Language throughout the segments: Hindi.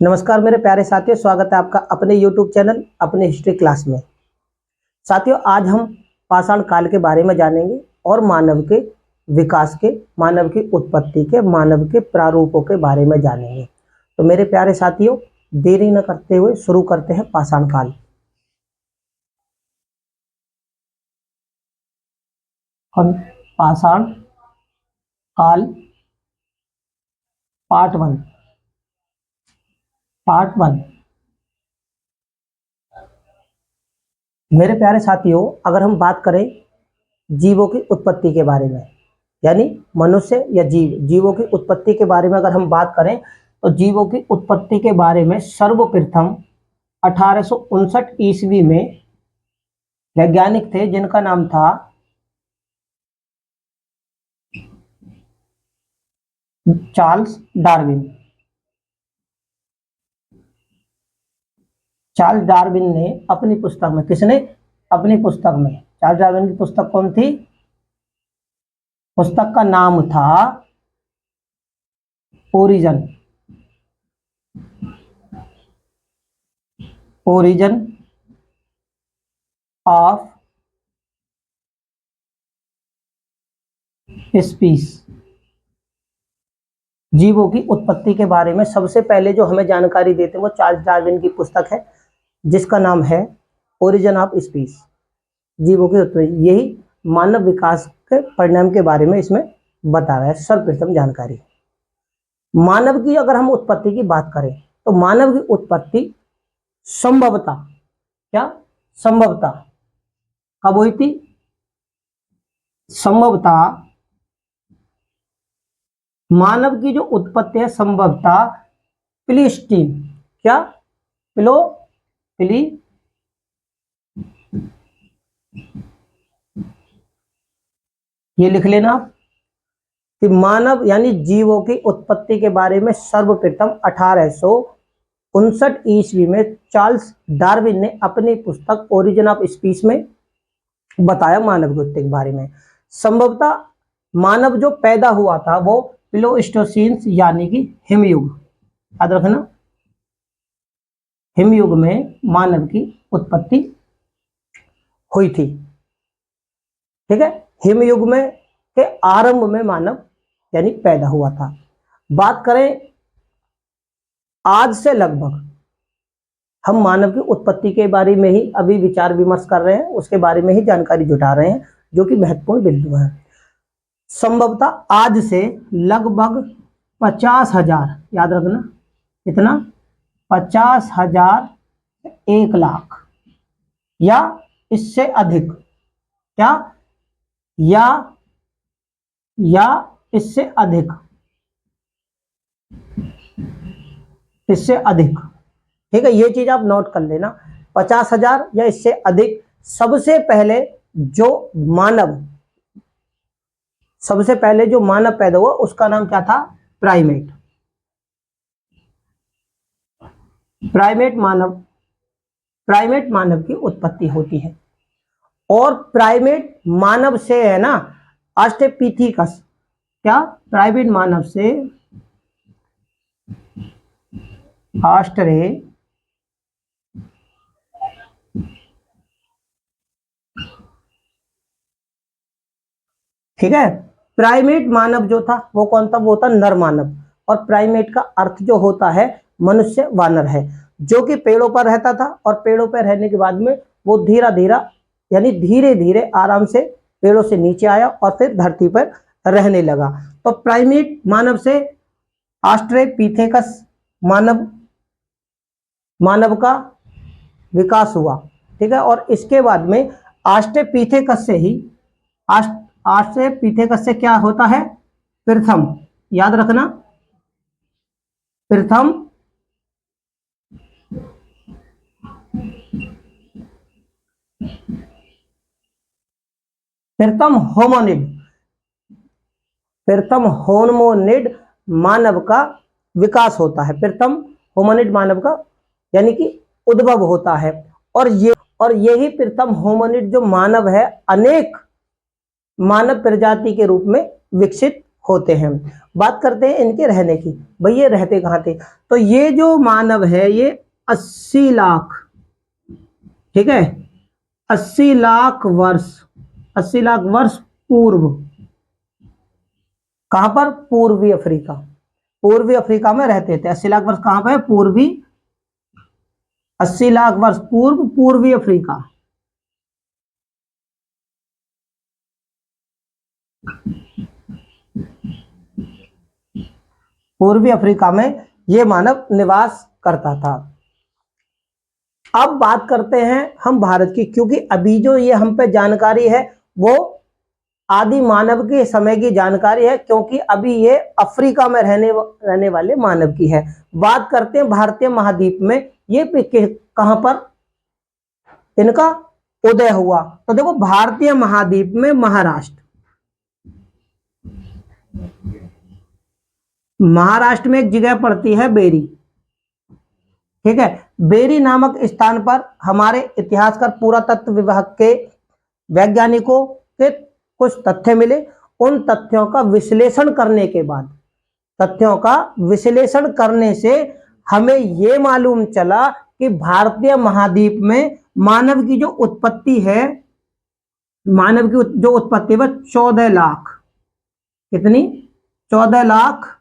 नमस्कार मेरे प्यारे साथियों, स्वागत है आपका अपने YouTube चैनल अपने हिस्ट्री क्लास में। साथियों, आज हम पाषाण काल के बारे में जानेंगे और मानव के विकास के, मानव की उत्पत्ति के, मानव के प्रारूपों के बारे में जानेंगे। तो मेरे प्यारे साथियों, देरी न करते हुए शुरू करते हैं पाषाण काल। हम पाषाण काल पार्ट वन। मेरे प्यारे साथियों, अगर हम बात करें जीवों की उत्पत्ति के बारे में, यानी मनुष्य या जीवों की उत्पत्ति के बारे में अगर हम बात करें, तो जीवों की उत्पत्ति के बारे में सर्वप्रथम 1859 ईस्वी में वैज्ञानिक थे जिनका नाम था चार्ल्स डार्विन। चार्ल्स डार्विन ने अपनी पुस्तक में, किसने? अपनी पुस्तक में। चार्ल्स डार्विन की पुस्तक कौन थी? पुस्तक का नाम था ओरिजिन ऑफ स्पीस। जीवों की उत्पत्ति के बारे में सबसे पहले जो हमें जानकारी देते हैं वो चार्ल्स डार्विन की पुस्तक है, जिसका नाम है ओरिजिन ऑफ स्पीस, जीवों की उत्पत्ति। यही मानव विकास के परिणाम के बारे में इसमें बता रहा है सर्वप्रथम जानकारी। मानव की अगर हम उत्पत्ति की बात करें तो मानव की उत्पत्ति संभवतः, क्या संभवतः कब हुई थी? संभवतः मानव की जो उत्पत्ति है संभवतः प्लीस्टीन, क्या प्ली ये लिख लेना आप कि मानव यानी जीवों की उत्पत्ति के बारे में सर्वप्रथम 1859 ईस्वी में चार्ल्स डार्विन ने अपनी पुस्तक ओरिजिन ऑफ स्पीस में बताया मानव की उत्पत्ति के बारे में। संभवतः मानव जो पैदा हुआ था वो प्लेइस्टोसीन यानी कि हिमयुग, याद रखना, हिमयुग में मानव की उत्पत्ति हुई थी। ठीक है, हिमयुग में के आरंभ में मानव यानी पैदा हुआ था। बात करें आज से लगभग, हम मानव की उत्पत्ति के बारे में ही अभी विचार विमर्श कर रहे हैं, उसके बारे में ही जानकारी जुटा रहे हैं, जो कि महत्वपूर्ण बिंदु है। संभवतः आज से लगभग 50,000, याद रखना कितना? 50,000, 1,00,000 या इससे अधिक, क्या या इससे अधिक, ठीक है, ये चीज आप नोट कर लेना। 50,000 या इससे अधिक। सबसे पहले जो मानव पैदा हुआ उसका नाम क्या था? प्राइमेट। प्राइमेट मानव की उत्पत्ति होती है। और प्राइमेट मानव से है ना ऑस्ट्रेलोपिथेकस, क्या प्राइमेट मानव से ठीक है, प्राइमेट मानव जो था वो कौन था? वो था नर मानव। और प्राइमेट का अर्थ जो होता है मनुष्य वानर है, जो कि पेड़ों पर रहता था और पेड़ों पर रहने के बाद में वो धीरे धीरे आराम से पेड़ों से नीचे आया और फिर धरती पर रहने लगा। तो प्राइमेट मानव से ऑस्ट्रेलोपिथेकस मानव का विकास हुआ। ठीक है, और इसके बाद में ऑस्ट्रेलोपिथेकस से क्या होता है? प्रथम, याद रखना, प्रथम होमोनिड मानव का विकास होता है। प्रथम होमोनिड मानव का यानी कि उद्भव होता है। और यही प्रथम होमोनिड जो मानव है अनेक मानव प्रजाति के रूप में विकसित होते हैं। बात करते हैं इनके रहने की, भाई ये रहते कहाँ थे। तो ये जो मानव है ये 80 लाख, ठीक है, 80 लाख वर्ष, 80 लाख वर्ष पूर्व कहां पर, पूर्वी अफ्रीका, पूर्वी अफ्रीका में रहते थे। 80 लाख वर्ष कहां पर, पूर्वी, 80 लाख वर्ष पूर्व पूर्वी अफ्रीका। पूर्वी अफ्रीका में ये मानव निवास करता था। अब बात करते हैं हम भारत की, क्योंकि अभी जो ये हम पे जानकारी है वो आदि मानव के समय की जानकारी है, क्योंकि अभी ये अफ्रीका में रहने वाले मानव की है। बात करते हैं भारतीय महाद्वीप में ये कहां पर इनका उदय हुआ। तो देखो भारतीय महाद्वीप में महाराष्ट्र, महाराष्ट्र में एक जगह पड़ती है बेरी, ठीक है। बेरी नामक स्थान पर हमारे इतिहासकार पुरातत्व विभाग के वैज्ञानिकों के कुछ तथ्य मिले। उन तथ्यों का विश्लेषण करने के बाद, तथ्यों का विश्लेषण करने से हमें यह मालूम चला कि भारतीय महाद्वीप में मानव की जो उत्पत्ति है, मानव की जो उत्पत्ति है 14 लाख, कितनी, 14 लाख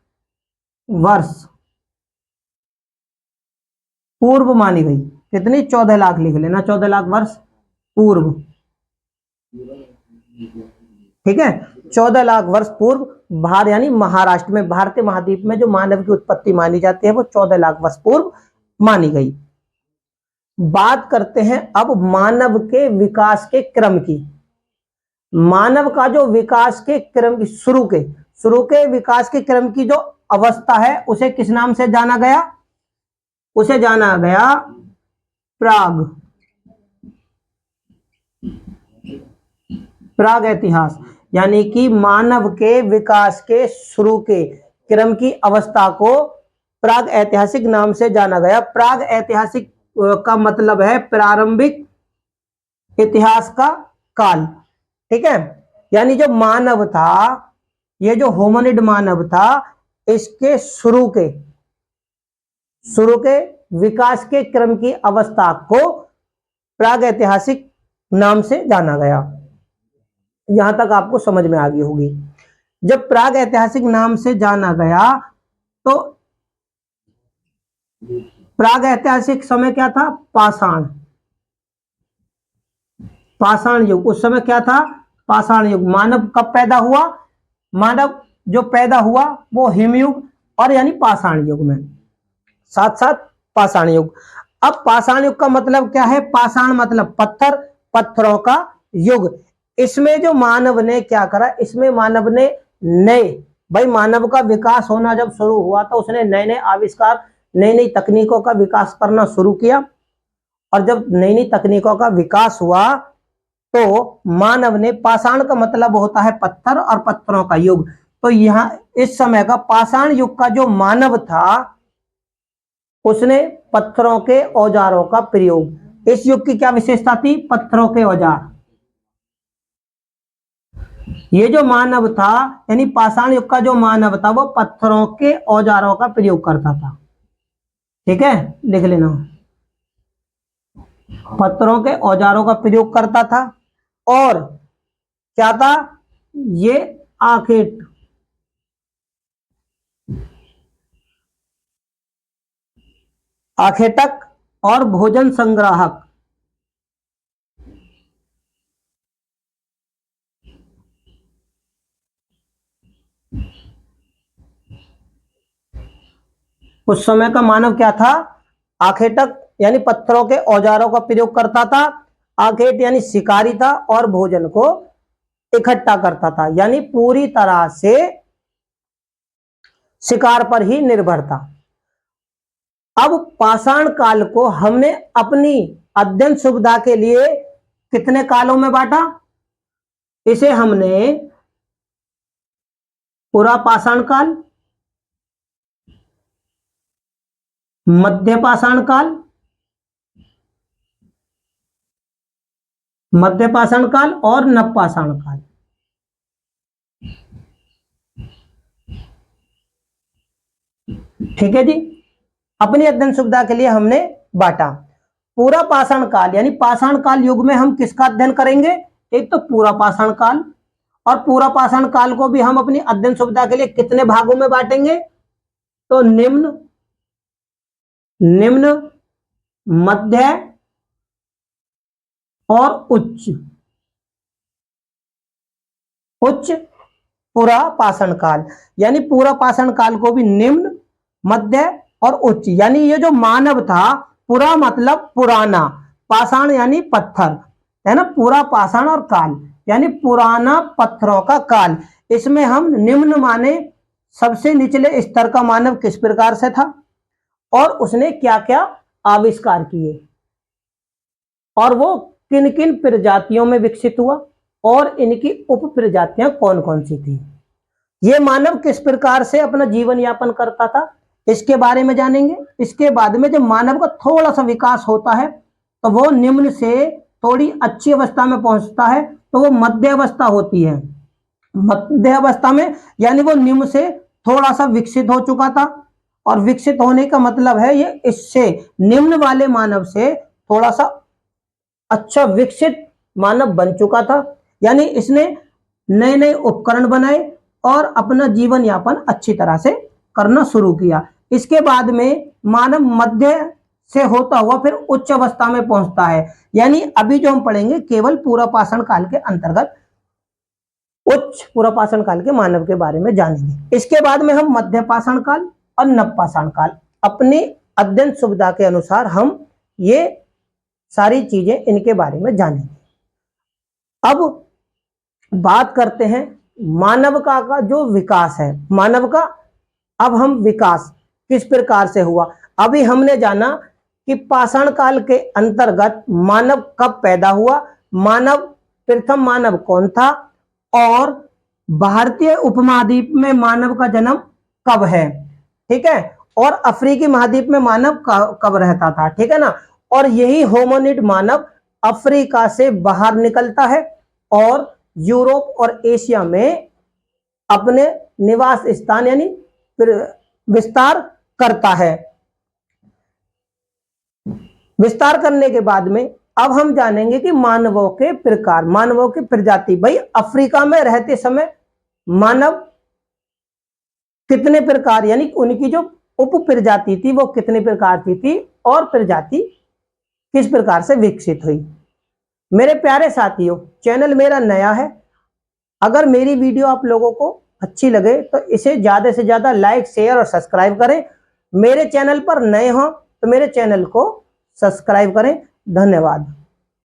वर्ष पूर्व मानी गई। कितनी, 14 लाख लिख लेना, 14 लाख वर्ष पूर्व, ठीक है। 14 लाख वर्ष पूर्व भारत यानी महाराष्ट्र में, भारतीय महाद्वीप में जो मानव की उत्पत्ति मानी जाती है वो 14 लाख वर्ष पूर्व मानी गई। बात करते हैं अब मानव के विकास के क्रम की। मानव का जो विकास के क्रम की शुरू के विकास के क्रम की जो अवस्था है उसे किस नाम से जाना गया, उसे जाना गया प्राग, प्राग इतिहास। यानी कि मानव के विकास के शुरू के क्रम की अवस्था को प्राग ऐतिहासिक नाम से जाना गया। प्राग ऐतिहासिक का मतलब है प्रारंभिक इतिहास का काल, ठीक है। यानी जो मानव था, ये जो होमोनिड मानव था, इसके शुरू के विकास के क्रम की अवस्था को प्राग ऐतिहासिक नाम से जाना गया। यहां तक आपको समझ में आ गई होगी। जब प्राग ऐतिहासिक नाम से जाना गया तो प्राग ऐतिहासिक समय क्या था, पाषाण, पाषाण युग। उस समय क्या था, पाषाण युग। मानव कब पैदा हुआ, मानव जो पैदा हुआ वो हिमयुग और यानी पाषाण युग में, साथ साथ पाषाण युग। अब पाषाण युग का मतलब क्या है, पाषाण मतलब पत्थर, पत्थरों का युग। इसमें जो मानव ने क्या करा, इसमें मानव ने नए, भाई मानव का विकास होना जब शुरू हुआ तो उसने नए नए आविष्कार, नई नई तकनीकों का विकास करना शुरू किया। और जब नई नई तकनीकों का विकास हुआ तो मानव ने, पाषाण का मतलब होता है पत्थर और पत्थरों का युग, तो यहां इस समय का पाषाण युग का जो मानव था उसने पत्थरों के औजारों का प्रयोग। इस युग की क्या विशेषता थी, पत्थरों के औजार। ये जो मानव था यानी पाषाण युग का जो मानव था वो पत्थरों के औजारों का प्रयोग करता था, ठीक है, लिख लेना, पत्थरों के औजारों का प्रयोग करता था। और क्या था, ये आखेट, आखेटक और भोजन संग्राहक, उस समय का मानव क्या था, आखेटक यानी पत्थरों के औजारों का प्रयोग करता था, आखेट यानी शिकारी था और भोजन को इकट्ठा करता था, यानी पूरी तरह से शिकार पर ही निर्भर था। अब पाषाण काल को हमने अपनी अध्ययन सुविधा के लिए कितने कालों में बांटा, इसे हमने पुरा पाषाण काल, मध्य पाषाण काल, मध्य पाषाण काल और नव पाषाण काल। ठीक है जी। अपनी अध्ययन सुविधा के लिए हमने बांटा। पूरा पाषाण काल यानी पाषाण काल युग में हम किसका अध्ययन करेंगे? एक तो पूरा पाषाण काल, और पूरा पाषाण काल को भी हम अपनी अध्ययन सुविधा के लिए कितने भागों में बांटेंगे? तो निम्न, निम्न, मध्य और उच्च। उच्च पूरा पाषाण काल, यानी पूरा पाषाण काल को भी निम्न, मध्य और उच्च। यानी ये जो मानव था, पूरा मतलब पुराना, पाषाण यानी पत्थर है ना, पूरा पाषाण और काल यानी पुराना पत्थरों का काल। इसमें हम निम्न माने सबसे निचले स्तर का मानव किस प्रकार से था और उसने क्या क्या आविष्कार किए, और वो किन किन प्रजातियों में विकसित हुआ, और इनकी उप प्रजातियां कौन कौन सी थी। ये मानव किस प्रकार से अपना जीवन यापन करता था, इसके बारे में जानेंगे। इसके बाद में जब मानव का थोड़ा सा विकास होता है तो वो निम्न से थोड़ी अच्छी अवस्था में पहुंचता है, तो वो मध्य अवस्था होती है। मध्य अवस्था में यानी वो निम्न से थोड़ा सा विकसित हो चुका था, और विकसित होने का मतलब है ये इससे निम्न वाले मानव से थोड़ा सा अच्छा विकसित मानव बन चुका था, यानी इसने नए नए उपकरण बनाए और अपना जीवन यापन अच्छी तरह से करना शुरू किया। इसके बाद में मानव मध्य से होता हुआ फिर उच्च अवस्था में पहुंचता है, यानी अभी जो हम पढ़ेंगे केवल पूरा पाषाण काल के अंतर्गत उच्च पूरा पाषाण काल के मानव के बारे में जानेंगे। इसके बाद में हम मध्य पाषाण काल और नव पाषाण काल अपनी अध्ययन सुविधा के अनुसार हम ये सारी चीजें इनके बारे में जानेंगे। अब बात करते हैं मानव का जो विकास है, मानव का अब हम विकास किस प्रकार से हुआ। अभी हमने जाना कि पाषाण काल के अंतर्गत मानव कब पैदा हुआ, मानव प्रथम मानव कौन था, और भारतीय उपमहाद्वीप में मानव का जन्म कब है, ठीक है, और अफ्रीकी महाद्वीप में मानव कब रहता था, ठीक है ना। और यही होमोनिड मानव अफ्रीका से बाहर निकलता है और यूरोप और एशिया में अपने निवास स्थान यानी विस्तार करता है। विस्तार करने के बाद में अब हम जानेंगे कि मानवों के प्रकार, मानवों की प्रजाति। भाई अफ्रीका में रहते समय मानव कितने प्रकार यानी उनकी जो उप प्रजाति थी वो कितने प्रकार की थी, और प्रजाति किस प्रकार से विकसित हुई। मेरे प्यारे साथियों, चैनल मेरा नया है, अगर मेरी वीडियो आप लोगों को अच्छी लगे तो इसे ज्यादा से ज्यादा लाइक, शेयर और सब्सक्राइब करें। मेरे चैनल पर नए हो तो मेरे चैनल को सब्सक्राइब करें। धन्यवाद।